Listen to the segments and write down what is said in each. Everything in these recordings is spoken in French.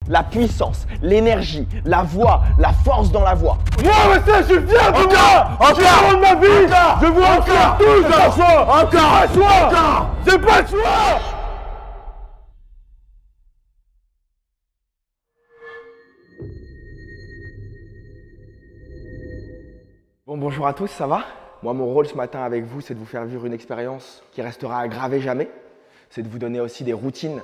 la puissance, l'énergie, la voix, la force dans la voix. Moi, mais ça, je suis fier de moi. Je vais rendre ma vie. Je veux en faire tout, ça. Encore. C'est pas le choix. C'est pas le choix. Bon, bonjour à tous, ça va? Moi, mon rôle ce matin avec vous, c'est de vous faire vivre une expérience qui restera à graver jamais. C'est de vous donner aussi des routines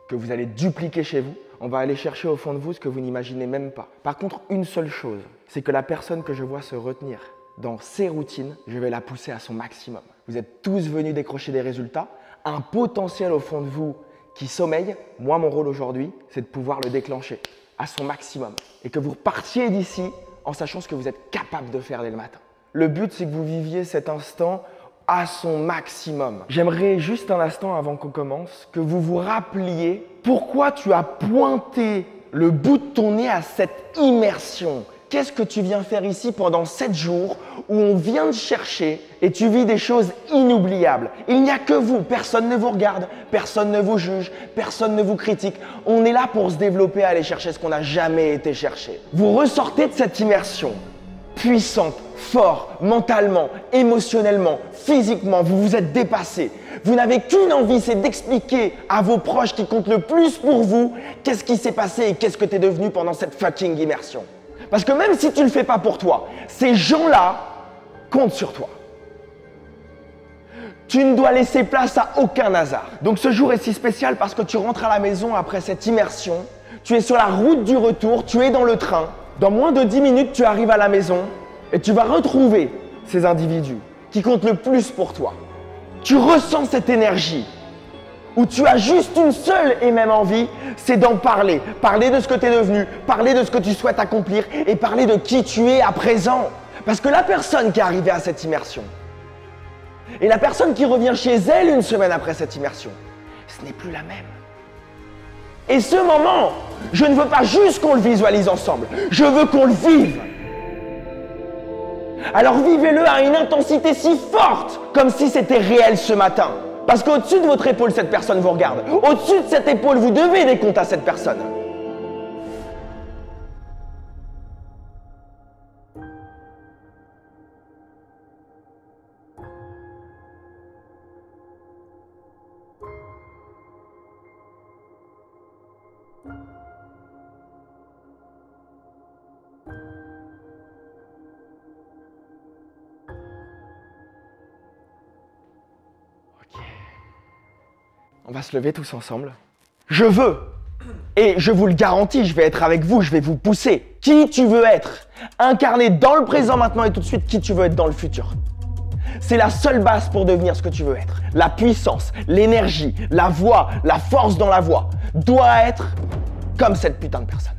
que vous allez dupliquer chez vous. On va aller chercher au fond de vous ce que vous n'imaginez même pas. Par contre, une seule chose, c'est que la personne que je vois se retenir dans ces routines, je vais la pousser à son maximum. Vous êtes tous venus décrocher des résultats, un potentiel au fond de vous qui sommeille. Moi, mon rôle aujourd'hui, c'est de pouvoir le déclencher à son maximum et que vous repartiez d'ici en sachant ce que vous êtes capable de faire dès le matin. Le but, c'est que vous viviez cet instant à son maximum. J'aimerais juste un instant avant qu'on commence que vous vous rappeliez pourquoi tu as pointé le bout de ton nez à cette immersion. Qu'est-ce que tu viens faire ici pendant 7 jours où on vient te chercher et tu vis des choses inoubliables. Il n'y a que vous, personne ne vous regarde, personne ne vous juge, personne ne vous critique. On est là pour se développer, aller chercher ce qu'on n'a jamais été chercher. Vous ressortez de cette immersion puissante, fort, mentalement, émotionnellement, physiquement, vous vous êtes dépassé. Vous n'avez qu'une envie, c'est d'expliquer à vos proches qui comptent le plus pour vous qu'est-ce qui s'est passé et qu'est-ce que tu es devenu pendant cette fucking immersion. Parce que même si tu ne le fais pas pour toi, ces gens-là comptent sur toi. Tu ne dois laisser place à aucun hasard. Donc ce jour est si spécial parce que tu rentres à la maison après cette immersion, tu es sur la route du retour, tu es dans le train. Dans moins de 10 minutes, tu arrives à la maison et tu vas retrouver ces individus qui comptent le plus pour toi. Tu ressens cette énergie où tu as juste une seule et même envie, c'est d'en parler. Parler de ce que tu es devenu, parler de ce que tu souhaites accomplir et parler de qui tu es à présent. Parce que la personne qui est arrivée à cette immersion et la personne qui revient chez elle une semaine après cette immersion, ce n'est plus la même. Et ce moment, je ne veux pas juste qu'on le visualise ensemble, je veux qu'on le vive. Alors vivez-le à une intensité si forte, comme si c'était réel ce matin. Parce qu'au-dessus de votre épaule, cette personne vous regarde. Au-dessus de cette épaule, vous devez des comptes à cette personne. On va se lever tous ensemble. Je veux, et je vous le garantis, je vais être avec vous, je vais vous pousser. Qui tu veux être? Incarner dans le présent maintenant et tout de suite qui tu veux être dans le futur. C'est la seule base pour devenir ce que tu veux être. La puissance, l'énergie, la voix, la force dans la voix doit être comme cette putain de personne.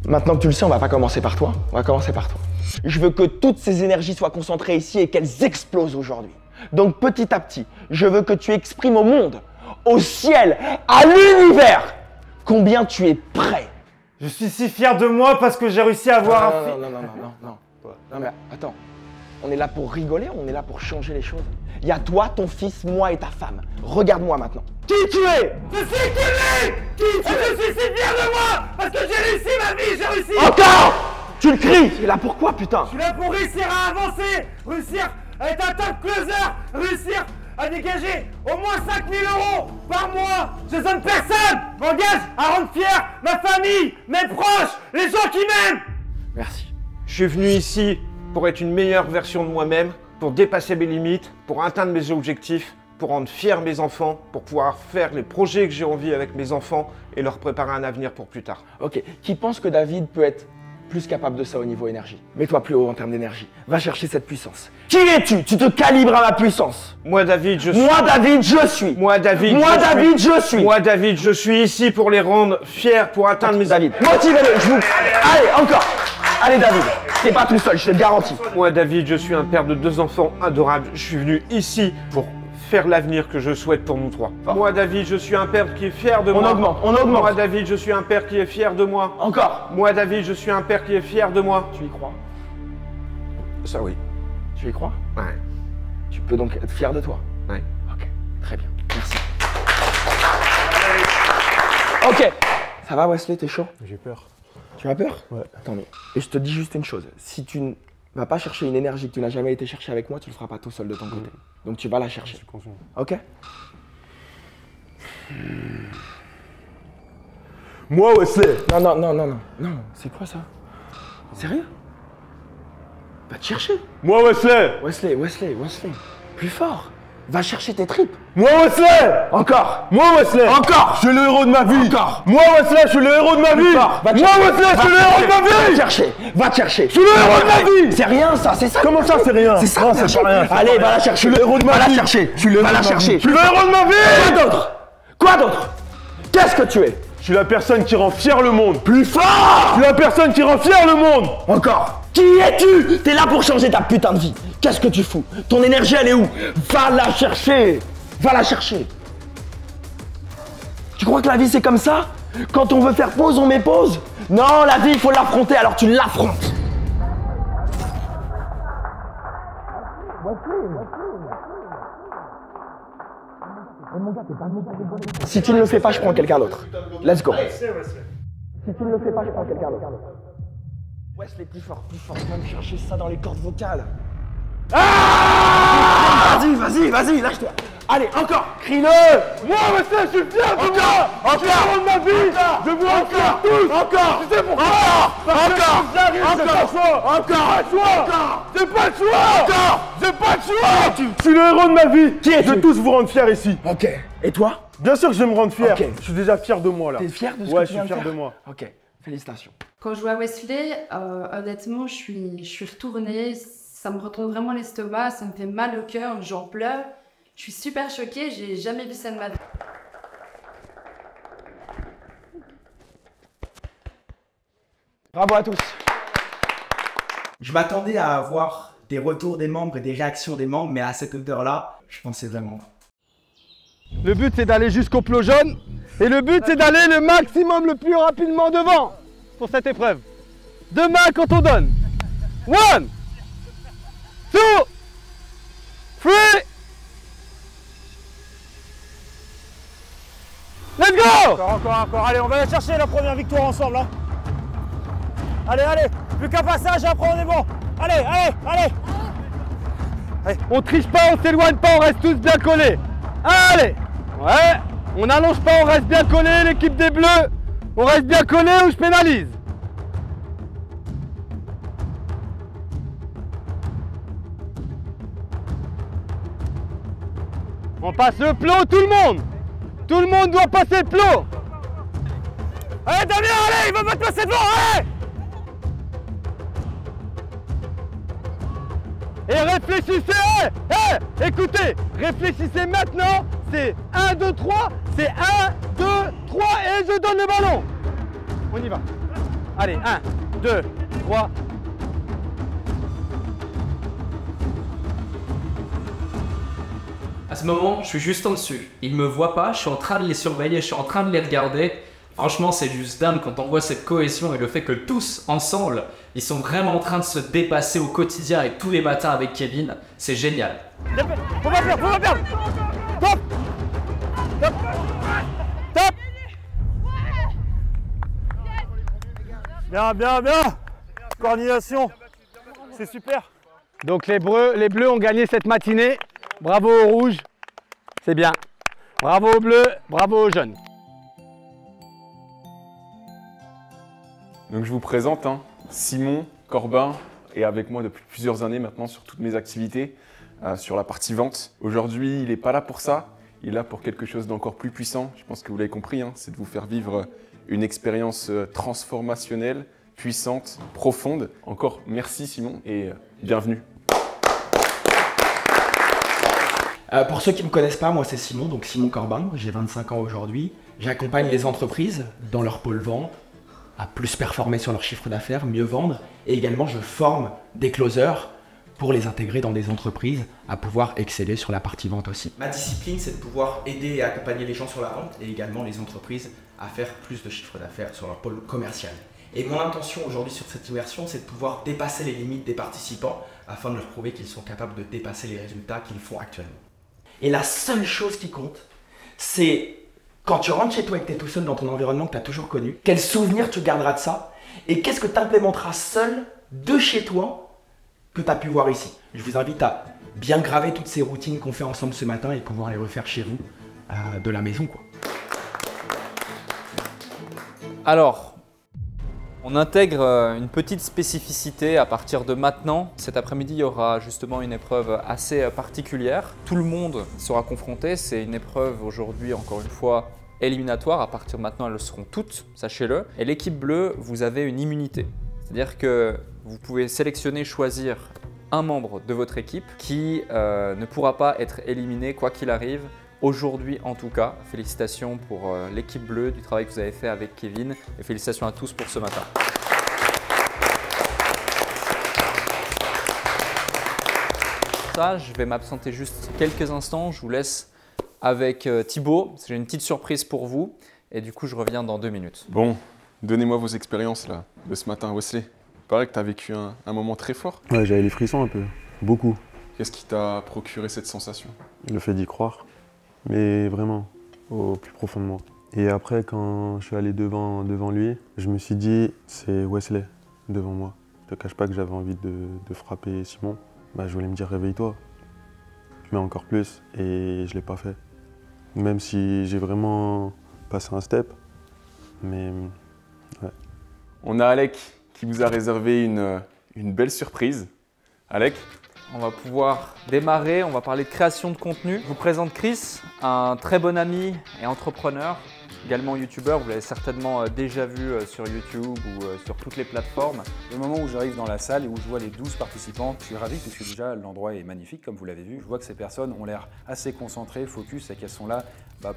Maintenant que tu le sais, on va pas commencer par toi, on va commencer par toi. Je veux que toutes ces énergies soient concentrées ici et qu'elles explosent aujourd'hui. Donc petit à petit, je veux que tu exprimes au monde, au ciel, à l'univers, combien tu es prêt. Je suis si fier de moi parce que j'ai réussi à avoir un fils. Non mais attends, on est là pour rigoler, on est là pour changer les choses. Il y a toi, ton fils, moi et ta femme. Regarde-moi maintenant. Qui tu es? Je suis qui je suis si fier de moi parce que j'ai réussi ma vie, j'ai réussi. Encore? Tu le cries. Tu es là pourquoi, putain? Je suis là pour réussir à avancer, réussir à être un top closer, réussir à dégager au moins 5 000 € par mois. Je donne personne, m'engage à rendre fier ma famille, mes proches, les gens qui m'aiment. Merci. Je suis venu ici pour être une meilleure version de moi-même, pour dépasser mes limites, pour atteindre mes objectifs, pour rendre fiers mes enfants, pour pouvoir faire les projets que j'ai envie avec mes enfants et leur préparer un avenir pour plus tard. Ok, qui pense que David peut être plus capable de ça au niveau énergie? Mets-toi plus haut en termes d'énergie. Va chercher cette puissance. Qui es-tu? Tu te calibres à ma puissance. Moi, David, je suis... Moi, David, je suis. Moi, David, Moi, David, je suis. Moi, David, je suis ici pour les rendre fiers, pour atteindre mes... David, motivez-le. Allez, encore. Allez, David. T'es pas tout seul, je te le garantis. Moi, David, je suis un père de 2 enfants adorables. Je suis venu ici pour faire l'avenir que je souhaite pour nous 3. Moi, David, je suis un père qui est fier de moi. On augmente. Moi, David, je suis un père qui est fier de moi. Encore. Moi, David, je suis un père qui est fier de moi. Tu y crois? Ça, oui. Tu y crois? Ouais. Tu peux donc être fier de toi? Ouais. Ok, très bien. Merci. Ok, Ça va Wesley, t'es chaud? J'ai peur. Tu as peur? Ouais. Attends, mais et je te dis juste une chose. Si tu ne vas pas chercher une énergie que tu n'as jamais été chercher avec moi, tu le feras pas tout seul de ton côté. Donc tu vas la Je chercher. suis conscient. Ok? Moi, Wesley! Non, c'est quoi ça? Sérieux? Va te chercher. Moi, Wesley! Wesley. Plus fort. Va chercher tes tripes. Moi, Wesley! Encore. Moi, Wesley! Encore. Je suis le héros de ma vie! Encore. Moi, Wesley, je suis le héros de ma vie! Encore. Va te Moi, chercher. Wesley, je suis le héros de ma Va te vie! chercher. Va te chercher. Je suis le héros de ma vie! C'est rien ça, c'est ça. Comment ça, c'est rien? C'est ça. Non, bien c'est sûr. pas rien. c'est Allez, pas va rien. la chercher. Je suis le héros de ma Va la vie! chercher. Je suis le héros Va la de ma chercher. vie. Je suis le héros de ma vie! Quoi d'autre? Quoi d'autre? Qu'est-ce que tu es? Je suis la personne qui rend fier le monde! Plus fort. Je suis la personne qui rend fier le monde! Encore. Qui es-tu? T'es là pour changer ta putain de vie. Qu'est-ce que tu fous? Ton énergie, elle est où? Va la chercher. Va la chercher. Tu crois que la vie, c'est comme ça? Quand on veut faire pause, on met pause? Non, la vie, il faut l'affronter, alors tu l'affrontes. Si tu ne le fais pas, je prends quelqu'un d'autre. Let's go. Si tu ne le fais pas, je prends quelqu'un d'autre. Wesley, plus fort, viens me chercher ça dans les cordes vocales. Vas-y, lâche-toi. Allez, encore, crie-le. Moi, Wesley, je suis fier de moi! Encore, Je suis le héros de ma vie! Je vous en fier tous! encore, Tu sais pourquoi? Parce que si j'arrive, c'est pas le choix! J'ai pas le choix! J'ai pas le choix! Je suis le héros de ma vie! Qui es-tu? Je vais tous vous rendre fiers ici! Ok. Et toi? Bien sûr que je vais me rendre fier! Ok. Je suis déjà fier de moi là! T'es fier de ce Ouais, que tu je viens suis de fier faire? de moi! Ok, félicitations. Quand je vois Wesley, honnêtement, je suis retournée, ça me retourne vraiment l'estomac, ça me fait mal au cœur, j'en pleure. Je suis super choquée, j'ai jamais vu ça de ma vie. Bravo à tous. Je m'attendais à avoir des retours des membres et des réactions des membres, mais à cette hauteur-là, je pensais vraiment. Le but c'est d'aller jusqu'au plot jaune et le but c'est d'aller le maximum le plus rapidement devant pour cette épreuve. Deux mains quand on donne. 1, 2, 3. Let's go! Encore. Allez, on va aller chercher la première victoire ensemble. Hein. Allez. Plus qu'un passage, après on est bon. Allez. On triche pas, on s'éloigne pas, on reste tous bien collés. Allez! Ouais, on n'allonge pas, on reste bien collés, l'équipe des Bleus. On reste bien collés ou je pénalise. On passe le plot, tout le monde! Tout le monde doit passer le plot! Allez, Damien, allez, il va pas te passer devant, allez! Et réfléchissez, écoutez, réfléchissez maintenant, c'est 1, 2, 3, c'est 1, 2, 3 et je donne le ballon. On y va. Allez, 1, 2, 3. À ce moment, je suis juste en dessus. Ils me voient pas, je suis en train de les surveiller, je suis en train de les regarder. Franchement, c'est juste dingue quand on voit cette cohésion et le fait que tous, ensemble, ils sont vraiment en train de se dépasser au quotidien et tous les matins avec Kevin. C'est génial. Faut pas perdre. Top. Bien. Coordination. C'est super. Donc les Bleus ont gagné cette matinée. Bravo aux Rouges. C'est bien. Bravo aux Bleus, bravo aux jeunes. Donc je vous présente Simon Corbin est avec moi depuis plusieurs années maintenant sur toutes mes activités, sur la partie vente. Aujourd'hui, il n'est pas là pour ça, il est là pour quelque chose d'encore plus puissant. Je pense que vous l'avez compris, c'est de vous faire vivre une expérience transformationnelle, puissante, profonde. Encore merci Simon et bienvenue. Pour ceux qui ne me connaissent pas, moi c'est Simon, donc Simon Corbin, j'ai 25 ans aujourd'hui. J'accompagne les entreprises dans leur pôle vente à plus performer sur leur chiffre d'affaires, mieux vendre. Et également, je forme des closers pour les intégrer dans des entreprises à pouvoir exceller sur la partie vente aussi. Ma discipline, c'est de pouvoir aider et accompagner les gens sur la vente et également les entreprises à faire plus de chiffre d'affaires sur leur pôle commercial. Et mon intention aujourd'hui sur cette immersion, c'est de pouvoir dépasser les limites des participants afin de leur prouver qu'ils sont capables de dépasser les résultats qu'ils font actuellement. Et la seule chose qui compte, c'est Quand tu rentres chez toi et que tu es tout seul dans ton environnement que tu as toujours connu, quel souvenir tu garderas de ça? Et qu'est-ce que tu implémenteras seul de chez toi que tu as pu voir ici? Je vous invite à bien graver toutes ces routines qu'on fait ensemble ce matin et pouvoir les refaire chez vous, de la maison, quoi. Alors, on intègre une petite spécificité à partir de maintenant. Cet après-midi, il y aura justement une épreuve assez particulière. Tout le monde sera confronté. C'est une épreuve aujourd'hui, encore une fois, éliminatoire. À partir de maintenant, elles le seront toutes, sachez-le. Et l'équipe bleue, vous avez une immunité. C'est-à-dire que vous pouvez sélectionner, choisir un membre de votre équipe qui ne pourra pas être éliminé quoi qu'il arrive. Aujourd'hui en tout cas, félicitations pour l'équipe bleue, du travail que vous avez fait avec Kevin et félicitations à tous pour ce matin. Ça, je vais m'absenter juste quelques instants, je vous laisse avec Thibaut, j'ai une petite surprise pour vous et du coup je reviens dans 2 minutes. Bon, donnez-moi vos expériences là, de ce matin à Wesley. Il paraît que tu as vécu un moment très fort. Ouais, j'avais les frissons un peu, beaucoup. Qu'est-ce qui t'a procuré cette sensation? Le fait d'y croire. Mais vraiment, au plus profond de moi. Et après, quand je suis allé devant lui, je me suis dit, c'est Wesley devant moi. Je te cache pas que j'avais envie de frapper Simon. Bah, je voulais me dire, réveille-toi. Mais encore plus, et je l'ai pas fait. Même si j'ai vraiment passé un step, mais ouais. On a Alec qui vous a réservé une belle surprise. Alec? On va pouvoir démarrer, on va parler de création de contenu. Je vous présente Chris, un très bon ami et entrepreneur, également youtubeur. Vous l'avez certainement déjà vu sur YouTube ou sur toutes les plateformes. Le moment où j'arrive dans la salle et où je vois les 12 participants, je suis ravi puisque déjà l'endroit est magnifique comme vous l'avez vu. Je vois que ces personnes ont l'air assez concentrées, focus et qu'elles sont là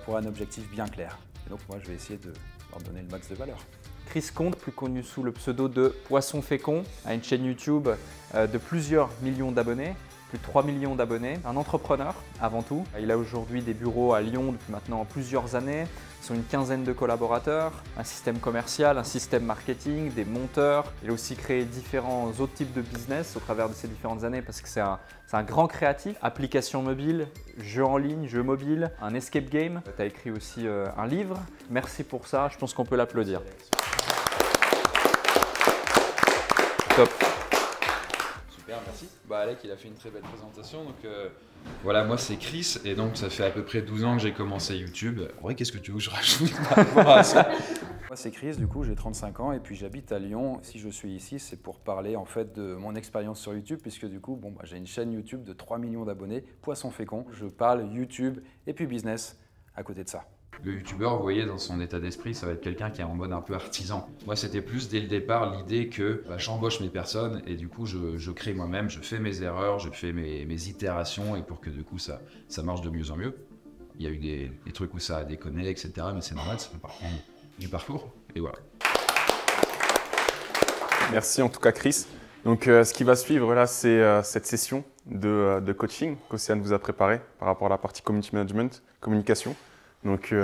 pour un objectif bien clair. Et donc moi je vais essayer de leur donner le max de valeur. Chris Comte, plus connu sous le pseudo de Poisson Fécond, a une chaîne YouTube de plusieurs millions d'abonnés, plus de 3 millions d'abonnés. Un entrepreneur avant tout. Il a aujourd'hui des bureaux à Lyon depuis maintenant plusieurs années. Ils sont une quinzaine de collaborateurs, un système commercial, un système marketing, des monteurs. Il a aussi créé différents autres types de business au travers de ces différentes années parce que c'est un grand créatif. Applications mobiles, jeux en ligne, jeux mobiles, un escape game. Tu as écrit aussi un livre. Merci pour ça, je pense qu'on peut l'applaudir. Top. Super, merci. Alec, il a fait une très belle présentation. Donc voilà, moi c'est Chris et donc ça fait à peu près 12 ans que j'ai commencé YouTube. Ouais, qu'est-ce que tu veux que je rajoute par rapport à ça? Moi c'est Chris, du coup j'ai 35 ans et puis j'habite à Lyon. Si je suis ici, c'est pour parler en fait de mon expérience sur YouTube puisque du coup j'ai une chaîne YouTube de 3 millions d'abonnés, Poisson Fécond. Je parle YouTube et puis business à côté de ça. Le youtubeur, vous voyez, dans son état d'esprit, ça va être quelqu'un qui est en mode un peu artisan. Moi, c'était plus dès le départ l'idée que j'embauche mes personnes et du coup, je crée moi-même, je fais mes erreurs, je fais mes itérations et pour que du coup, ça marche de mieux en mieux. Il y a eu des trucs où ça a déconné, etc. Mais c'est normal, ça fait partie du parcours. Et voilà. Merci en tout cas, Chris. Donc, ce qui va suivre là, c'est cette session de coaching qu'Océane vous a préparée par rapport à la partie community management, communication. Donc,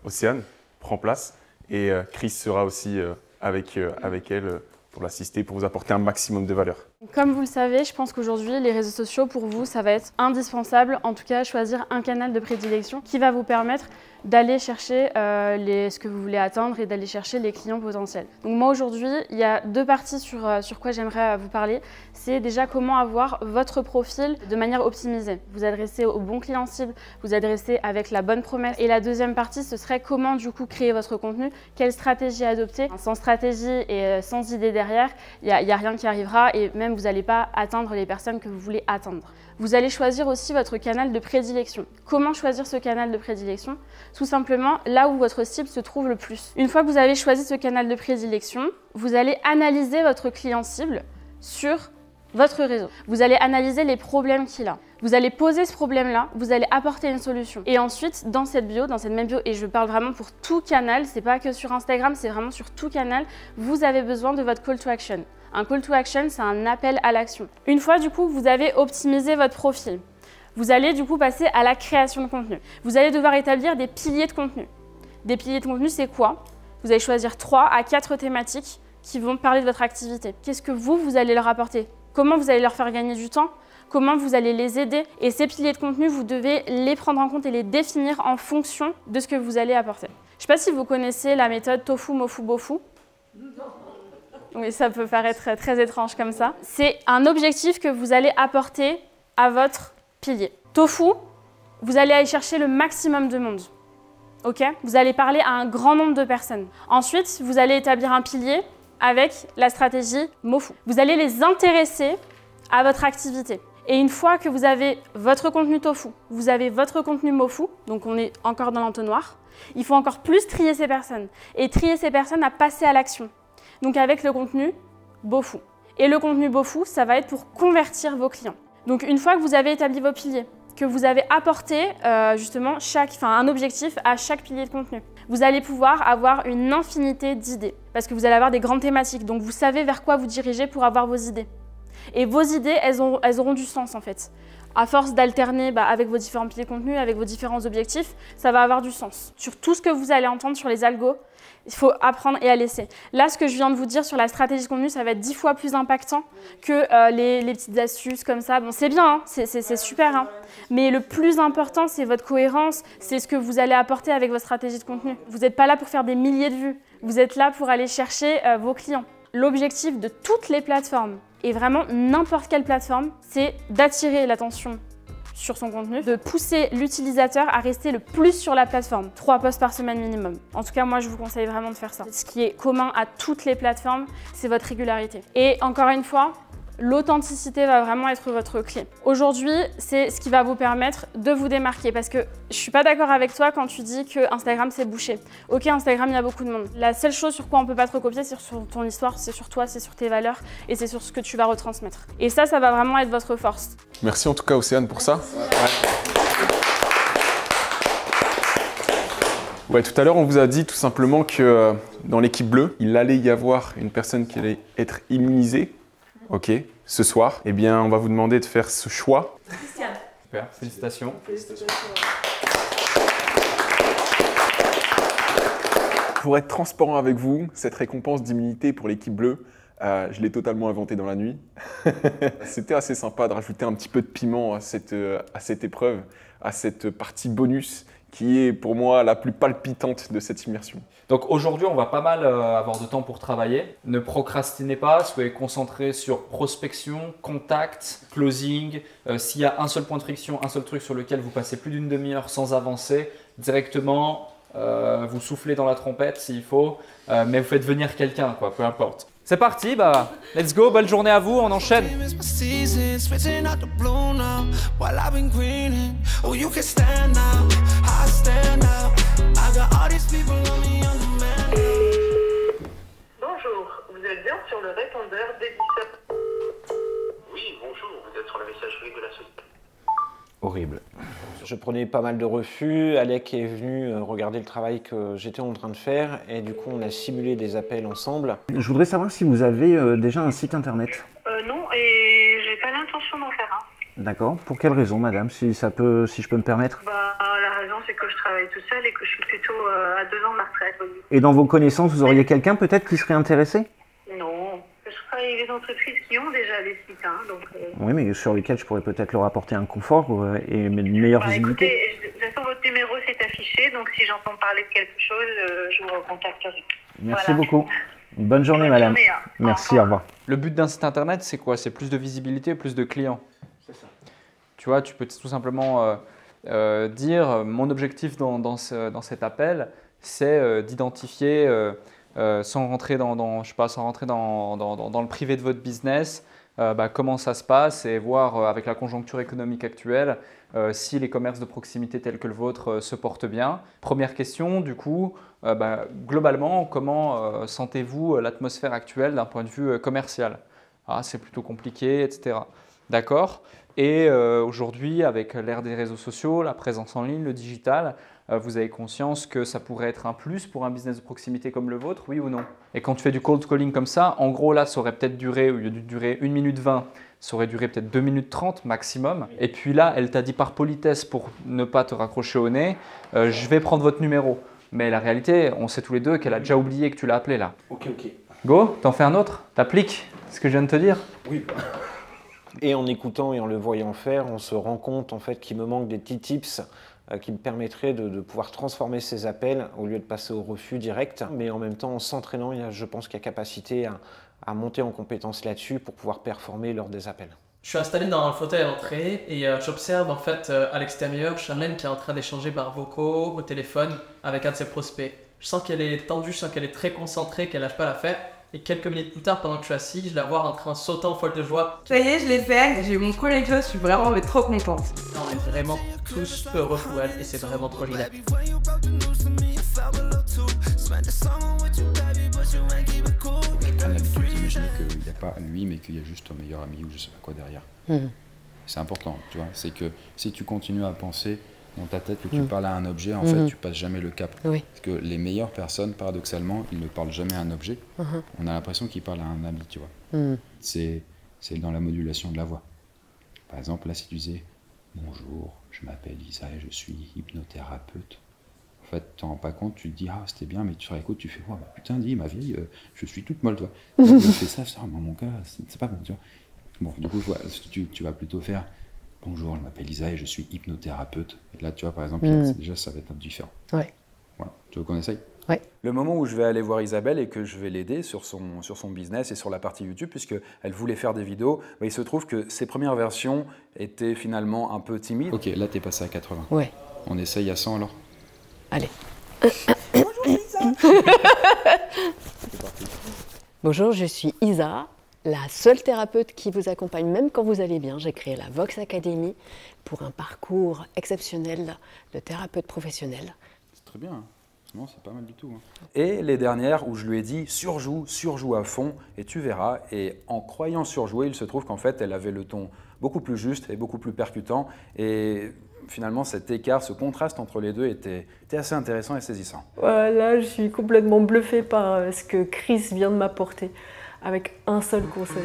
Océane prend place et Chris sera aussi avec elle pour l'assister, pour vous apporter un maximum de valeur. Comme vous le savez, je pense qu'aujourd'hui, les réseaux sociaux, pour vous, ça va être indispensable. En tout cas, choisir un canal de prédilection qui va vous permettre d'aller chercher ce que vous voulez atteindre et d'aller chercher les clients potentiels. Donc moi, aujourd'hui, il y a 2 parties sur quoi j'aimerais vous parler. C'est déjà comment avoir votre profil de manière optimisée. Vous adresser aux bons clients cibles, vous adresser avec la bonne promesse. Et la deuxième partie, ce serait comment du coup créer votre contenu, quelle stratégie adopter. Sans stratégie et sans idée derrière, il n'y a rien qui arrivera et même vous n'allez pas atteindre les personnes que vous voulez atteindre. Vous allez choisir aussi votre canal de prédilection. Comment choisir ce canal de prédilection? Tout simplement là où votre cible se trouve le plus. Une fois que vous avez choisi ce canal de prédilection, vous allez analyser votre client cible sur votre réseau. Vous allez analyser les problèmes qu'il a. Vous allez poser ce problème-là, vous allez apporter une solution. Et ensuite, dans cette même bio, et je parle vraiment pour tout canal, c'est pas que sur Instagram, c'est vraiment sur tout canal, vous avez besoin de votre call to action. Un call to action, c'est un appel à l'action. Une fois du coup, vous avez optimisé votre profil, vous allez du coup passer à la création de contenu. Vous allez devoir établir des piliers de contenu. Des piliers de contenu, c'est quoi? Vous allez choisir 3 à 4 thématiques qui vont parler de votre activité. Qu'est-ce que vous allez leur apporter? Comment vous allez leur faire gagner du temps? Comment vous allez les aider? Et ces piliers de contenu, vous devez les prendre en compte et les définir en fonction de ce que vous allez apporter. Je ne sais pas si vous connaissez la méthode tofu, mofu, bofu. Oui, ça peut paraître très étrange comme ça. C'est un objectif que vous allez apporter à votre pilier. Tofu, vous allez aller chercher le maximum de monde. Ok? Vous allez parler à un grand nombre de personnes. Ensuite, vous allez établir un pilier avec la stratégie mofu. Vous allez les intéresser à votre activité. Et une fois que vous avez votre contenu tofu, vous avez votre contenu mofu, donc on est encore dans l'entonnoir, il faut encore plus trier ces personnes. Et trier ces personnes à passer à l'action. Donc avec le contenu bofu. Et le contenu bofu, ça va être pour convertir vos clients. Donc une fois que vous avez établi vos piliers, que vous avez apporté justement un objectif à chaque pilier de contenu, vous allez pouvoir avoir une infinité d'idées. Parce que vous allez avoir des grandes thématiques, donc vous savez vers quoi vous dirigez pour avoir vos idées. Et vos idées, elles auront du sens en fait. À force d'alterner avec vos différents piliers de contenu, avec vos différents objectifs, ça va avoir du sens. Sur tout ce que vous allez entendre sur les algos, il faut apprendre et à laisser. Là, ce que je viens de vous dire sur la stratégie de contenu, ça va être 10 fois plus impactant que les petites astuces comme ça. Bon, c'est bien, hein, c'est super, hein. Mais le plus important, c'est votre cohérence, c'est ce que vous allez apporter avec votre stratégie de contenu. Vous n'êtes pas là pour faire des milliers de vues, vous êtes là pour aller chercher vos clients. L'objectif de toutes les plateformes, et vraiment n'importe quelle plateforme, c'est d'attirer l'attention sur son contenu, de pousser l'utilisateur à rester le plus sur la plateforme. 3 posts par semaine minimum. En tout cas, moi, je vous conseille vraiment de faire ça. Ce qui est commun à toutes les plateformes, c'est votre régularité. Et encore une fois, l'authenticité va vraiment être votre clé. Aujourd'hui, c'est ce qui va vous permettre de vous démarquer parce que je suis pas d'accord avec toi quand tu dis que Instagram c'est bouché. Ok, Instagram, il y a beaucoup de monde. La seule chose sur quoi on peut pas te recopier, c'est sur ton histoire, c'est sur toi, c'est sur tes valeurs et c'est sur ce que tu vas retransmettre. Et ça va vraiment être votre force. Merci en tout cas Océane pour ça. Ouais, tout à l'heure, on vous a dit tout simplement que dans l'équipe bleue, il allait y avoir une personne qui allait être immunisée. Ok, ce soir, eh bien, on va vous demander de faire ce choix. Christiane. Super, félicitations. Pour être transparent avec vous, cette récompense d'immunité pour l'équipe bleue, je l'ai totalement inventée dans la nuit. C'était assez sympa de rajouter un petit peu de piment à cette épreuve, à cette partie bonus qui est pour moi la plus palpitante de cette immersion. Donc aujourd'hui, on va pas mal avoir de temps pour travailler. Ne procrastinez pas, soyez concentrés sur prospection, contact, closing. S'il y a un seul point de friction, un seul truc sur lequel vous passez plus d'une demi-heure sans avancer, directement, vous soufflez dans la trompette s'il faut, mais vous faites venir quelqu'un, quoi, peu importe. C'est parti, let's go, belle journée à vous, on enchaîne. Bonjour, vous êtes bien sur le répondeur d'Edison. Oui, bonjour, vous êtes sur la messagerie de la société. Horrible. Je prenais pas mal de refus. Alec est venu regarder le travail que j'étais en train de faire et du coup on a simulé des appels ensemble. Je voudrais savoir si vous avez déjà un site internet. Non, et j'ai pas l'intention d'en faire un. D'accord. Pour quelle raison, madame, si je peux me permettre? La raison, c'est que je travaille toute seule et que je suis plutôt à 2 ans de ma retraite. Et dans vos connaissances, vous auriez quelqu'un peut-être qui serait intéressé? Non, je travaille avec des entreprises qui ont déjà des sites, hein, donc... Oui, mais sur lesquels je pourrais peut-être leur apporter un confort et une meilleure visibilité. Écoutez, de toute façon, votre numéro s'est affiché, donc si j'entends parler de quelque chose, je vous recontacterai. Merci beaucoup. Bonne journée, madame. Journée, hein. Merci, au revoir. Le but d'un site internet, c'est quoi? C'est plus de visibilité, plus de clients. C'est ça. Tu vois, tu peux tout simplement dire mon objectif dans cet appel, c'est d'identifier, sans rentrer dans le privé de votre business, comment ça se passe et voir avec la conjoncture économique actuelle si les commerces de proximité tels que le vôtre se portent bien. Première question, du coup, globalement, comment sentez-vous l'atmosphère actuelle d'un point de vue commercial? C'est plutôt compliqué, etc. D'accord? Et aujourd'hui, avec l'ère des réseaux sociaux, la présence en ligne, le digital, vous avez conscience que ça pourrait être un plus pour un business de proximité comme le vôtre, oui ou non? Et quand tu fais du cold calling comme ça, en gros là, ça aurait peut-être duré, au lieu de durer 1 minute 20, ça aurait duré peut-être 2 minutes 30 maximum. Et puis là, elle t'a dit par politesse pour ne pas te raccrocher au nez, je vais prendre votre numéro. Mais la réalité, on sait tous les deux qu'elle a déjà oublié que tu l'as appelé là. Ok. Go, t'en fais un autre? T'appliques ce que je viens de te dire? Oui. Et en écoutant et en le voyant faire, on se rend compte en fait qu'il me manque des petits tips qui me permettrait de pouvoir transformer ces appels au lieu de passer au refus direct. Mais en même temps, en s'entraînant, je pense qu'il y a capacité à monter en compétence là-dessus pour pouvoir performer lors des appels. Je suis installé dans le fauteuil à l'entrée et j'observe en fait à l'extérieur Charlène qui est en train d'échanger par vocaux au téléphone avec un de ses prospects. Je sens qu'elle est tendue, je sens qu'elle est très concentrée, qu'elle lâche pas l'affaire. Et quelques minutes plus tard, pendant que je suis assis, je la vois en train de sauter en folle de joie. Ça y est, je l'ai fait, j'ai eu mon premier close, je suis vraiment trop contente. On est vraiment tous heureux pour elle et c'est vraiment trop génial. Prendre l'habitude d'imaginer qu'il n'y a pas lui, mais qu'il y a juste ton meilleur ami ou je sais pas quoi derrière. C'est important, tu vois. C'est que si tu continues à penser dans ta tête que tu parles à un objet, en fait, tu passes jamais le cap. Parce que les meilleures personnes, paradoxalement, ils ne parlent jamais à un objet. On a l'impression qu'ils parlent à un ami, tu vois. C'est dans la modulation de la voix. Par exemple, là, si tu disais « Bonjour, je m'appelle Isa et je suis hypnothérapeute », en fait, tu t'en rends pas compte, tu te dis « Ah, c'était bien », mais tu réécoutes, tu fais « Oh, bah, putain, dis, ma vieille, je suis toute molle, toi. » Tu fais ça, dans mon cas, c'est pas bon, tu vois. Bon, du coup, tu vas plutôt faire « Bonjour, je m'appelle Isa et je suis hypnothérapeute ». Et là, tu vois, par exemple, déjà, ça va être un peu différent. Ouais. Voilà. Tu veux qu'on essaye? Ouais. Le moment où je vais aller voir Isabelle et que je vais l'aider sur son business et sur la partie YouTube, puisqu'elle voulait faire des vidéos, bah, il se trouve que ses premières versions étaient finalement un peu timides. Ok, là, t'es passé à 80. Ouais. On essaye à 100 alors? Allez. Bonjour, je suis Isa, la seule thérapeute qui vous accompagne même quand vous allez bien. J'ai créé la Vox Academy pour un parcours exceptionnel de thérapeute professionnel. C'est très bien, hein. Non, c'est pas mal du tout. Hein. Et les dernières où je lui ai dit surjoue à fond et tu verras. Et en croyant surjouer, il se trouve qu'en fait elle avait le ton beaucoup plus juste et beaucoup plus percutant. Et finalement cet écart, ce contraste entre les deux était assez intéressant et saisissant. Voilà, je suis complètement bluffée par ce que Chris vient de m'apporter avec un seul conseil.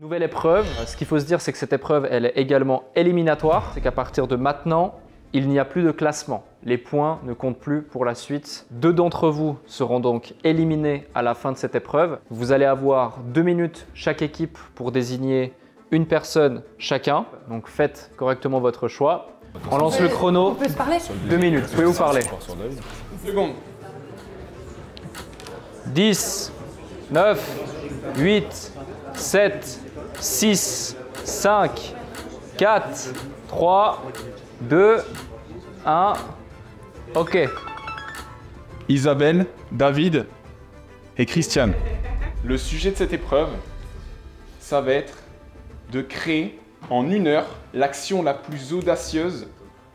Nouvelle épreuve. Ce qu'il faut se dire, c'est que cette épreuve, elle est également éliminatoire. C'est qu'à partir de maintenant, il n'y a plus de classement. Les points ne comptent plus pour la suite. 2 d'entre vous seront donc éliminés à la fin de cette épreuve. Vous allez avoir 2 minutes chaque équipe pour désigner une personne chacun. Donc faites correctement votre choix. On lance le chrono. On peut se parler? 2 minutes. Vous pouvez vous parler. Une seconde. 10, 9, 8, 7, 6, 5, 4, 3, 2, 1. Ok. Isabelle, David et Christiane. Le sujet de cette épreuve, ça va être de créer en 1 heure l'action la plus audacieuse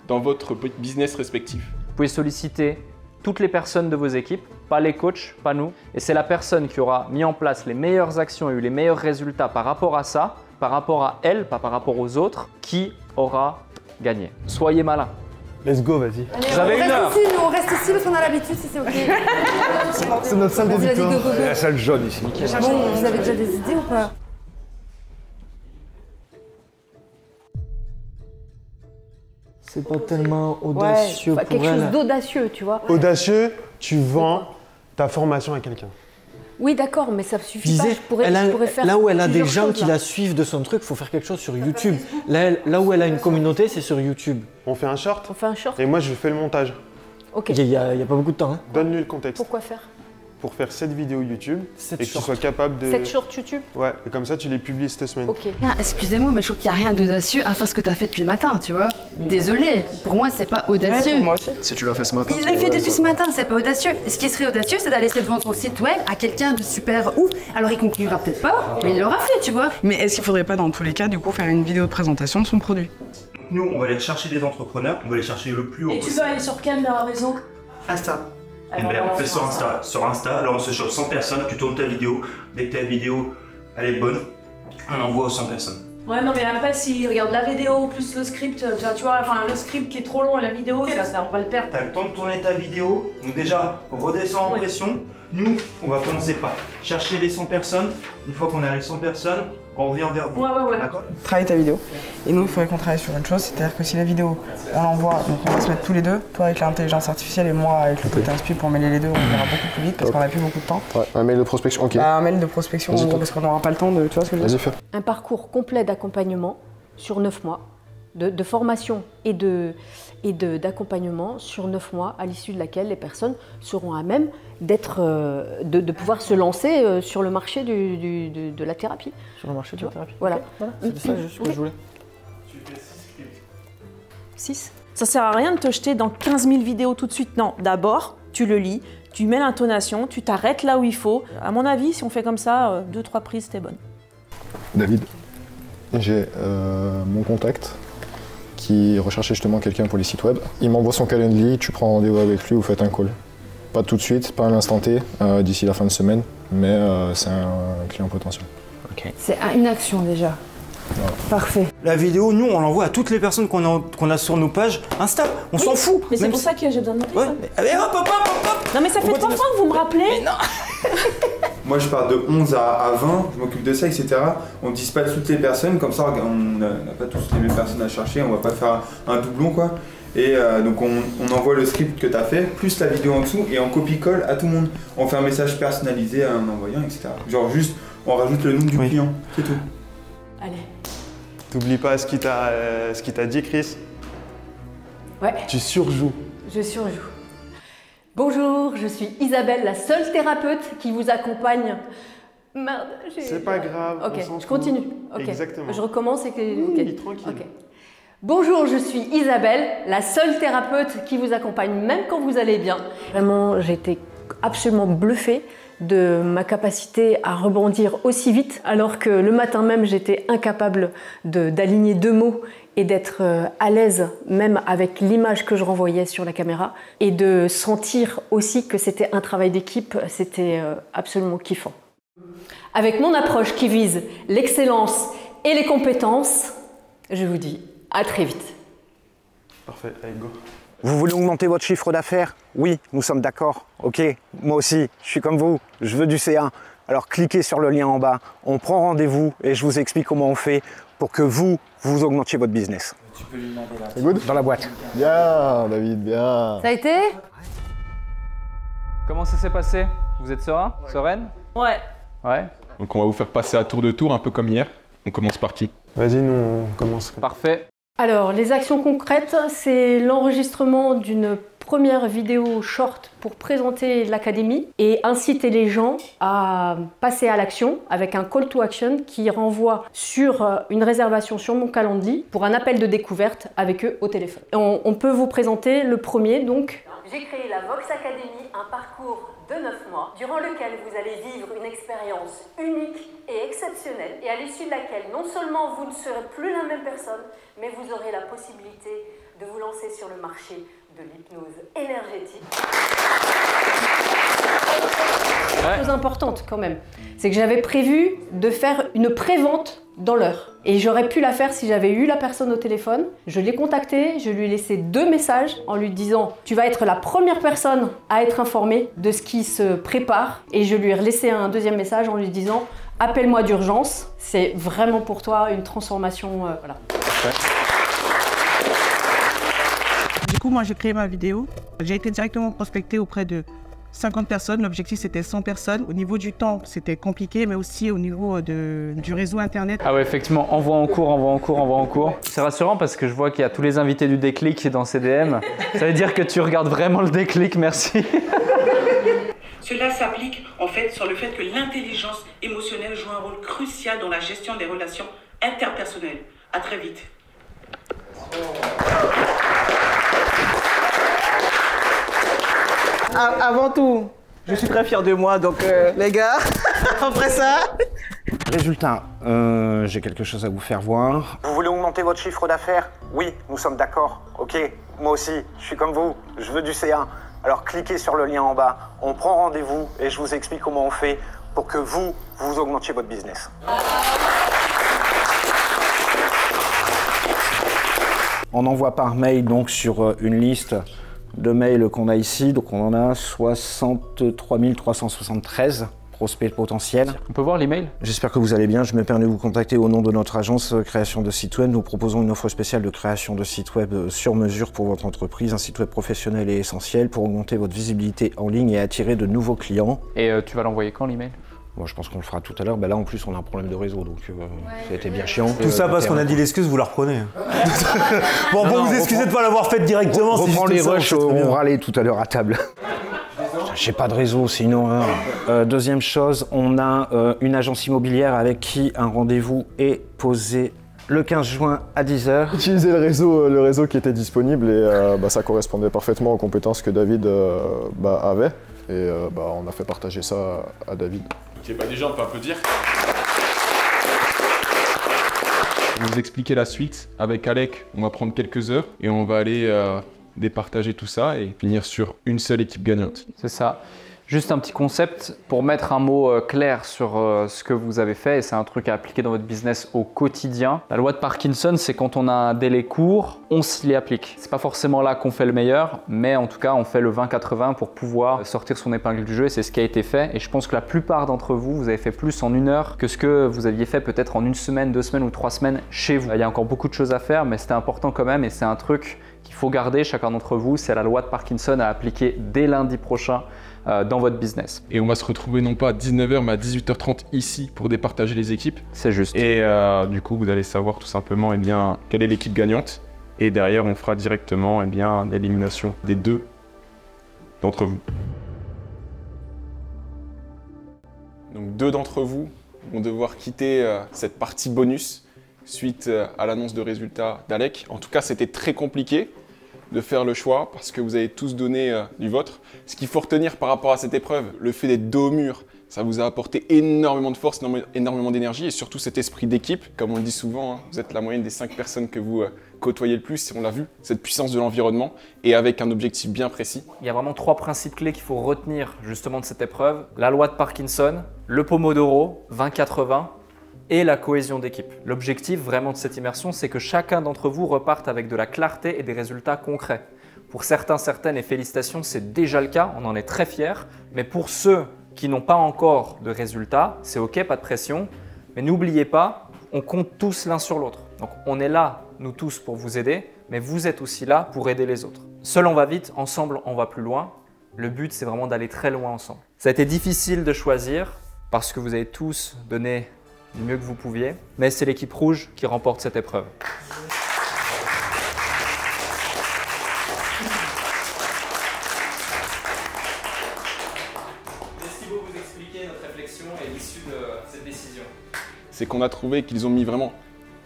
dans votre business respectif. Vous pouvez solliciter toutes les personnes de vos équipes, pas les coachs, pas nous. Et c'est la personne qui aura mis en place les meilleures actions et eu les meilleurs résultats par rapport à ça, par rapport à elle, pas par rapport aux autres, qui aura gagné. Soyez malin. Let's go, vas-y. Vous avez 1 heure. On reste ici parce qu'on a l'habitude, si c'est ok. C'est notre salle de Vas-y, victoire. go, go, go. La salle jaune ici. Bon, vous avez déjà des idées ou pas? C'est pas tellement audacieux pour quelque chose elle. d'audacieux, tu vois. Audacieux, tu vends ta formation à quelqu'un. Oui, d'accord, mais ça suffit Disais, pas. Je pourrais faire là où elle a des plusieurs gens choses, qui là. la suivent de son truc, il faut faire quelque chose sur YouTube. Là où elle a une communauté, c'est sur YouTube. On fait un short On fait un short. et moi je fais le montage. Ok. Il y a pas beaucoup de temps. Hein. Donne-lui le contexte. Pourquoi faire? Pour faire 7 vidéos YouTube Sept et que tu shorts. sois capable de... 7 shorts YouTube? Ouais, et comme ça tu les publies cette semaine. Ok. Ah, excusez-moi, mais je trouve qu'il n'y a rien d'audacieux à faire ce que tu as fait depuis le matin, tu vois. Désolée, pour moi, c'est pas audacieux. Moi aussi. Si tu l'as fait ce matin. Il l'a fait depuis ce matin, c'est pas audacieux. Ce qui serait audacieux, c'est d'aller vendre son site web à quelqu'un de super ouf. Alors il conclura peut-être pas, mais il l'aura fait, tu vois. Mais est-ce qu'il faudrait pas dans tous les cas, du coup, faire une vidéo de présentation de son produit? Nous, on va aller chercher des entrepreneurs, on va les chercher le plus haut possible. aller sur quel réseau? Insta. Eh ben, on fait sur Insta. Sur Insta, alors on se chope 100 personnes, tu tournes ta vidéo. Dès que ta vidéo, elle est bonne, on envoie aux 100 personnes. Ouais, non, mais après, s'il regarde la vidéo plus le script, tu vois, enfin, le script qui est trop long et la vidéo, ça, on va le perdre. T'as le temps de tourner ta vidéo, donc déjà, on redescend en pression. Nous, on va commencer par chercher les 100 personnes. Une fois qu'on a les 100 personnes, On revient vers vous. Ouais. D'accord. Travaille ta vidéo. Et nous, il faudrait qu'on travaille sur une chose, c'est-à-dire que si la vidéo, on l'envoie, donc on va se mettre tous les deux, toi avec l'intelligence artificielle et moi avec le côté inspi pour mêler les deux, on ira beaucoup plus vite parce qu'on n'a plus beaucoup de temps. Ouais, un mail de prospection, ok. Un mail de prospection, en gros, parce qu'on n'aura pas le temps de. Tu vois ce que je veux dire? Vas-y, fais. Un parcours complet d'accompagnement sur 9 mois, de formation et d'accompagnement sur 9 mois, à l'issue de laquelle les personnes seront à même de pouvoir se lancer sur le marché de la thérapie. Sur le marché de la thérapie. Voilà. C'est ça juste ce que je voulais. 6. Ça sert à rien de te jeter dans 15 000 vidéos tout de suite. Non, d'abord, tu le lis, tu mets l'intonation, tu t'arrêtes là où il faut. À mon avis, si on fait comme ça, 2-3 prises, t'es bonne. David, j'ai mon contact qui recherchait justement quelqu'un pour les sites web. Il m'envoie son calendrier, tu prends rendez-vous avec lui, vous faites un call. Pas tout de suite, pas à l'instant T, d'ici la fin de semaine, mais c'est un client potentiel. Okay. C'est une action déjà. Voilà. Parfait. La vidéo, nous, on l'envoie à toutes les personnes qu'on a sur nos pages Insta. On s'en fout. Mais c'est pour ça que j'ai besoin de mon téléphone. Allez, hop. Non mais ça fait 3 fois que vous me rappelez. Mais non. Moi, je pars de 11 à 20, je m'occupe de ça, etc. On dispatche toutes les personnes, comme ça, on n'a pas tous les mêmes personnes à chercher, on va pas faire un doublon, quoi. Et donc, on envoie le script que tu as fait, plus la vidéo en dessous, et on copie-colle à tout le monde. On fait un message personnalisé à un envoyant, etc. Genre, juste, on rajoute le nom du client, c'est tout. Allez. T'oublies pas ce qu'il t'a dit, Chris. Ouais. Tu surjoues. Je surjoue. Bonjour, je suis Isabelle, la seule thérapeute qui vous accompagne. Merde, j'ai... C'est pas grave. Ok, je continue. Okay. Exactement. Je recommence et que... Oui, okay. tranquille. Okay. Bonjour, je suis Isabelle, la seule thérapeute qui vous accompagne même quand vous allez bien. Vraiment, j'ai été absolument bluffée de ma capacité à rebondir aussi vite, alors que le matin même, j'étais incapable d'aligner 2 mots et d'être à l'aise même avec l'image que je renvoyais sur la caméra et de sentir aussi que c'était un travail d'équipe, c'était absolument kiffant. Avec mon approche qui vise l'excellence et les compétences, je vous dis à très vite. Parfait, allez, go. Vous voulez augmenter votre chiffre d'affaires? Oui, nous sommes d'accord. Ok, moi aussi, je suis comme vous, je veux du C1. Alors cliquez sur le lien en bas, on prend rendez-vous et je vous explique comment on fait pour que vous augmentiez votre business. Tu peux lui demander là. C'est good? Dans la boîte. Bien, David, bien. Ça a été? Comment ça s'est passé? Vous êtes serein? Sereine? Ouais. Ouais. Donc on va vous faire passer à tour de tour, un peu comme hier. On commence par qui? Vas-y, nous on commence. Parfait. Alors, les actions concrètes, c'est l'enregistrement d'une première vidéo short pour présenter l'académie et inciter les gens à passer à l'action avec un call to action qui renvoie sur une réservation sur mon calendrier pour un appel de découverte avec eux au téléphone. On peut vous présenter le premier donc. J'ai créé la Vox Academy, un parcours de 9 mois, durant lequel vous allez vivre une expérience unique et exceptionnelle, et à l'issue de laquelle non seulement vous ne serez plus la même personne, mais vous aurez la possibilité de vous lancer sur le marché de l'hypnose énergétique. Ouais. Chose importante quand même, c'est que j'avais prévu de faire une pré-vente dans l'heure. Et j'aurais pu la faire si j'avais eu la personne au téléphone. Je l'ai contactée, je lui ai laissé 2 messages en lui disant « Tu vas être la première personne à être informée de ce qui se prépare ». Et je lui ai laissé un 2e message en lui disant « Appelle-moi d'urgence, c'est vraiment pour toi une transformation. Voilà. Du coup, moi, j'ai créé ma vidéo. J'ai été directement prospectée auprès de 50 personnes. L'objectif, c'était 100 personnes. Au niveau du temps, c'était compliqué, mais aussi au niveau du réseau Internet. Ah ouais, effectivement, envoi en cours. C'est rassurant parce que je vois qu'il y a tous les invités du déclic dans CDM. Ça veut dire que tu regardes vraiment le déclic, merci. Cela s'applique en fait sur le fait que l'intelligence émotionnelle joue un rôle crucial dans la gestion des relations interpersonnelles. À très vite. Avant tout, je suis très fier de moi, donc les gars, après ça... Résultat, j'ai quelque chose à vous faire voir. Vous voulez augmenter votre chiffre d'affaires? Oui, nous sommes d'accord. Ok, moi aussi, je suis comme vous, je veux du C1. Alors cliquez sur le lien en bas, on prend rendez-vous et je vous explique comment on fait pour que vous augmentiez votre business. On envoie par mail donc sur une liste de mails qu'on a ici, donc on en a 63 373. prospects potentiels. On peut voir l'email? J'espère que vous allez bien. Je me permets de vous contacter au nom de notre agence création de site web. Nous proposons une offre spéciale de création de site web sur mesure pour votre entreprise, un site web professionnel et essentiel pour augmenter votre visibilité en ligne et attirer de nouveaux clients. Et tu vas l'envoyer quand l'email? Bon, je pense qu'on le fera tout à l'heure. Là, en plus, on a un problème de réseau, donc ça a été bien chiant. Tout ça parce qu'on a dit l'excuse, vous la reprenez. Bon, pour vous excuser de ne pas l'avoir faite directement, c'est juste les ça. rushs, On râlait tout à l'heure à table. J'ai pas de réseau, c'est une horreur. Deuxième chose, on a une agence immobilière avec qui un rendez-vous est posé le 15 juin à 10h. Utiliser le réseau qui était disponible et ça correspondait parfaitement aux compétences que David avait. Et on a fait partager ça à David. Ok, déjà on peut applaudir. Je vais vous expliquer la suite. Avec Alec, on va prendre quelques heures et on va aller départager tout ça et finir sur une seule équipe gagnante. C'est ça. Juste un petit concept pour mettre un mot clair sur ce que vous avez fait, et c'est un truc à appliquer dans votre business au quotidien. La loi de Parkinson, c'est quand on a un délai court, on s'y applique. C'est pas forcément là qu'on fait le meilleur, mais en tout cas, on fait le 20-80 pour pouvoir sortir son épingle du jeu, et c'est ce qui a été fait. Et je pense que la plupart d'entre vous, vous avez fait plus en 1 heure que ce que vous aviez fait peut-être en 1 semaine, 2 semaines ou 3 semaines chez vous. Il y a encore beaucoup de choses à faire, mais c'était important quand même, et c'est un truc qu'il faut garder, chacun d'entre vous. C'est la loi de Parkinson à appliquer dès lundi prochain dans votre business. Et on va se retrouver non pas à 19h mais à 18h30 ici pour départager les équipes. C'est juste. Et du coup vous allez savoir tout simplement quelle est l'équipe gagnante. Et derrière on fera directement l'élimination des 2 d'entre vous. Donc 2 d'entre vous vont devoir quitter cette partie bonus suite à l'annonce de résultats d'Alec. En tout cas c'était très compliqué de faire le choix parce que vous avez tous donné du vôtre. Ce qu'il faut retenir par rapport à cette épreuve, le fait d'être dos au mur, ça vous a apporté énormément de force, énormément d'énergie et surtout cet esprit d'équipe. Comme on le dit souvent, vous êtes la moyenne des 5 personnes que vous côtoyez le plus, et on l'a vu, cette puissance de l'environnement et avec un objectif bien précis. Il y a vraiment 3 principes clés qu'il faut retenir justement de cette épreuve. La loi de Parkinson, le Pomodoro, 20-80, et la cohésion d'équipe. L'objectif vraiment de cette immersion, c'est que chacun d'entre vous reparte avec de la clarté et des résultats concrets. Pour certains, certaines, et félicitations, c'est déjà le cas, on en est très fiers. Mais pour ceux qui n'ont pas encore de résultats, c'est ok, pas de pression. Mais n'oubliez pas, on compte tous l'un sur l'autre. Donc on est là, nous tous, pour vous aider, mais vous êtes aussi là pour aider les autres. Seul on va vite, ensemble on va plus loin. Le but, c'est vraiment d'aller très loin ensemble. Ça a été difficile de choisir parce que vous avez tous donné du mieux que vous pouviez, mais c'est l'équipe rouge qui remporte cette épreuve. Est-ce qu'il faut vous expliquer notre réflexion et l'issue de cette décision? C'est qu'on a trouvé qu'ils ont mis vraiment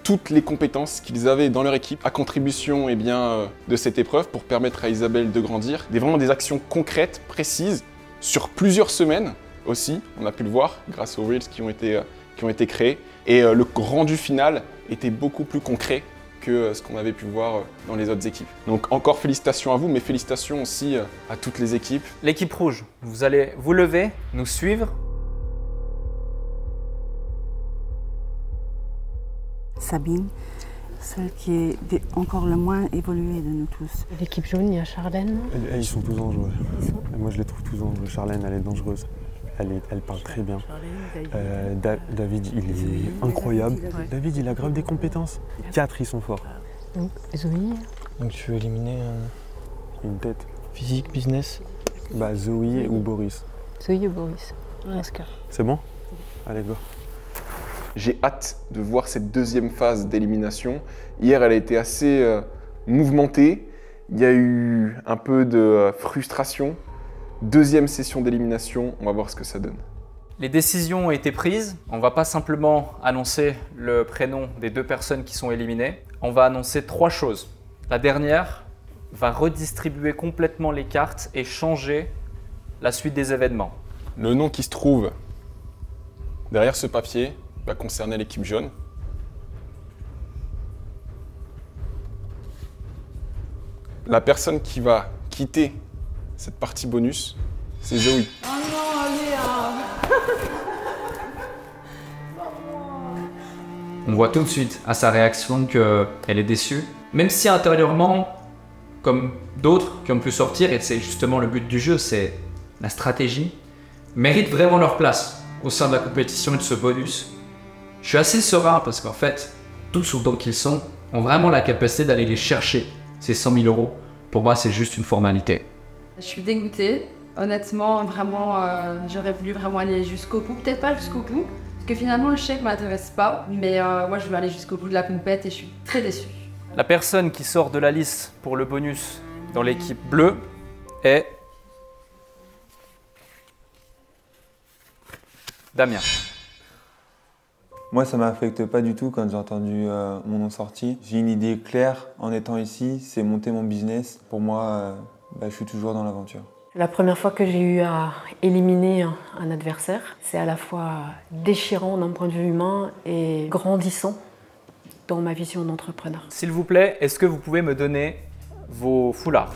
toutes les compétences qu'ils avaient dans leur équipe à contribution de cette épreuve pour permettre à Isabelle de grandir. Vraiment des actions concrètes, précises, sur plusieurs semaines aussi, on a pu le voir grâce aux Reels qui ont été créés. Et le rendu final était beaucoup plus concret que ce qu'on avait pu voir dans les autres équipes. Donc encore félicitations à vous, mais félicitations aussi à toutes les équipes. L'équipe rouge, vous allez vous lever, nous suivre. Sabine, celle qui est encore le moins évoluée de nous tous. L'équipe jaune, il y a Charlène. Ils sont tous dangereux. Moi, je les trouve tous dangereux. Charlène, elle est dangereuse. Elle parle très bien. David, il est incroyable. David, il a grave des compétences. 4, ils sont forts. Donc, Zoé. Donc, tu veux éliminer une tête. Physique, business? Zoé ou Boris. Zoé ou Boris. C'est bon? Allez, go. J'ai hâte de voir cette deuxième phase d'élimination. Hier, elle a été assez mouvementée. Il y a eu un peu de frustration. Deuxième session d'élimination, on va voir ce que ça donne. Les décisions ont été prises. On ne va pas simplement annoncer le prénom des 2 personnes qui sont éliminées. On va annoncer 3 choses. La dernière va redistribuer complètement les cartes et changer la suite des événements. Le nom qui se trouve derrière ce papier va concerner l'équipe jaune. La personne qui va quitter cette partie bonus, c'est Zoé. Oh non, Léa. On voit tout de suite à sa réaction qu'elle est déçue. Même si intérieurement, comme d'autres qui ont pu sortir, et c'est justement le but du jeu, c'est la stratégie, méritent vraiment leur place. au sein de la compétition et de ce bonus. Je suis assez serein parce qu'en fait, tous autant qu'ils sont, ont vraiment la capacité d'aller les chercher, ces 100 000 €. Pour moi, c'est juste une formalité. Je suis dégoûtée. Honnêtement, vraiment, j'aurais voulu vraiment aller jusqu'au bout. Peut-être pas jusqu'au bout, parce que finalement, le chèque ne m'intéresse pas. Mais moi, je veux aller jusqu'au bout de la compète et je suis très déçue. La personne qui sort de la liste pour le bonus dans l'équipe bleue est Damien. Moi, ça m'affecte pas du tout quand j'ai entendu mon nom sorti. J'ai une idée claire en étant ici, c'est monter mon business. Pour moi, je suis toujours dans l'aventure. La première fois que j'ai eu à éliminer un adversaire, c'est à la fois déchirant d'un point de vue humain et grandissant dans ma vision d'entrepreneur. S'il vous plaît, est-ce que vous pouvez me donner vos foulards?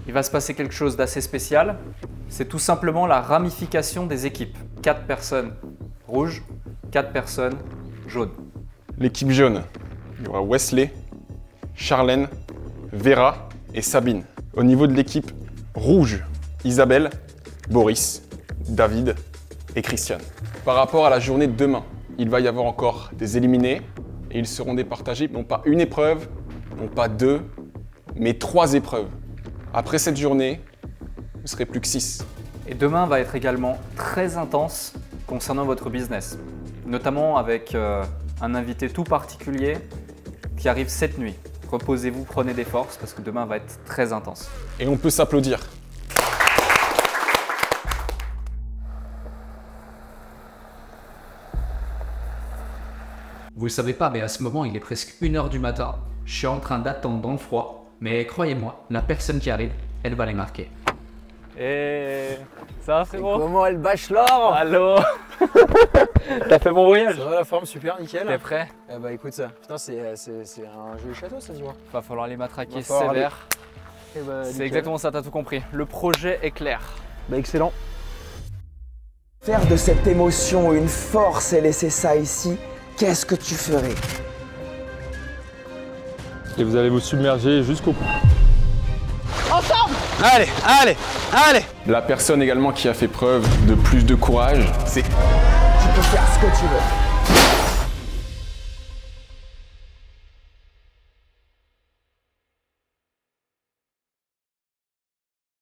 Il va se passer quelque chose d'assez spécial. C'est tout simplement la ramification des équipes. 4 personnes rouges, 4 personnes jaunes. L'équipe jaune, il y aura Wesley, Charlène, Vera et Sabine. Au niveau de l'équipe rouge, Isabelle, Boris, David et Christiane. Par rapport à la journée de demain, il va y avoir encore des éliminés et ils seront départagés, non pas une épreuve, non pas 2, mais 3 épreuves. Après cette journée, vous ne serez plus que 6. Et demain va être également très intense concernant votre business, notamment avec un invité tout particulier qui arrive cette nuit. Reposez-vous, prenez des forces parce que demain va être très intense. Et on peut s'applaudir. Vous le savez pas, mais à ce moment, il est presque 1 h du matin. Je suis en train d'attendre dans le froid. Mais croyez-moi, la personne qui arrive, elle va les marquer. Et ça va, frérot? Comment est le bachelor? Allô? T'as fait mon voyage? Ça va, la forme, super, nickel. T'es prêt? Eh bah écoute ça. Putain, c'est un joli château, ça, tu vois. Va falloir les matraquer sévère. C'est exactement ça, t'as tout compris. Le projet est clair. Bah excellent. Faire de cette émotion une force et laisser ça ici, qu'est-ce que tu ferais? Et vous allez vous submerger jusqu'au bout. Ensemble! Allez, allez, allez! La personne également qui a fait preuve de plus de courage, c'est... Tu peux faire ce que tu veux.